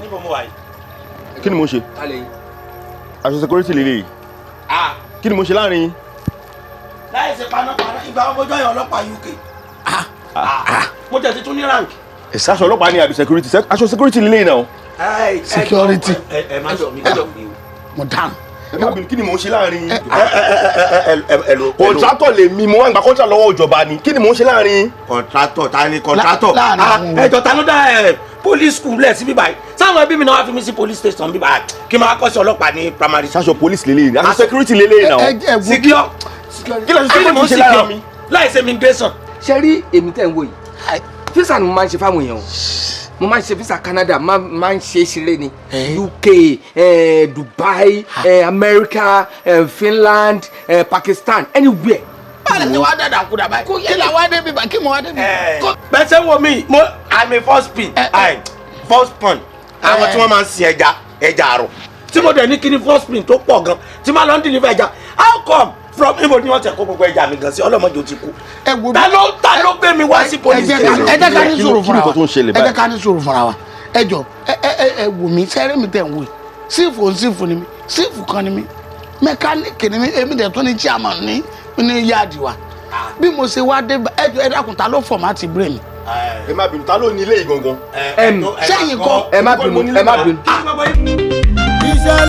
níbo mo wà yìí. Kí ni mo ṣe? Aṣọ security lele. Kí ni mo ṣe láàrin? Láì ṣe panápaná ìgbà ọmọ ọjọ́ yẹn ọlọ́pàá UK. Mo tẹ̀ sí tún ní rank. Aṣọ ọlọ́pàá ni àbí security? Aṣọ security lele náà. Security. Ẹ má sọ mi kí lọ fi o. Mo dáhùn. Kí ni mo ṣe láàrin? Contractor lè mi mo wá gba contract lọ́wọ́ ìjọba ni. Kí ni mo ṣe láàrin? Contractor ta ni contractor? Ẹjọ́ ta ló dá police school lẹ̀ sí bíbáyìí. Sáwọn ẹbí mi náà wá fi mí sí police station bíbáyìí. Kí n máa kọ́ sí ọlọ́pàá ní primary. Aṣọ police lele ni. Aṣọ security lele náà. Secure. Kí ló ṣe mo ṣe lára mi? Láì ṣe immigration. Ṣé rí èmi tẹ́ ń wò yìí? Visa ni mo máa ń ṣe fáwọn èèyàn o. Mo máa ń ṣe visa Canada, máa ń ṣe ṣeré ni. UK, Dubai, America, Finland, Pakistan, anywhere. Báyìí ni wàá dàda kúdà báyìí. Kí la wá débi báyìí? Kí mo wá débi? Bẹ́ẹ̀ ṣe wo mi, I'm a first pin, first pun. Àwọn tí wọ́n máa ń sin ẹja àrò. Tí mo dẹ̀ ní kí ni first pin tó pọ̀ gan, tí máa lọ ń deliver ẹja. How come? From ibo ni wọ́n tẹ̀ kó gbogbo ẹja mi gan sí ọlọ́mọdé ó ti kú. Ta ló gbé mi wá sí police station? Ẹ jẹ́ ká ní sùúrù fúnra wa. Ẹ jẹ́ ká ní sùúrù fúnra wa. Ẹ jọ ẹ wò mí sẹ́rẹ́ mi tẹ̀ ń wò yìí. Sífù ni mi. Sífù kan ni mi. Mẹkáníìkì ni mi. Èmi dẹ̀ tún ní chairman ní yáàdì wa. Bí mo ṣe wá dé ẹ jọ ẹ dákun ta ló fọ̀mátì brain mi. Ẹ má bínú, ta ló ní ilé yìí gangan? Sẹ́yìn kọ́. Ẹ má bínú.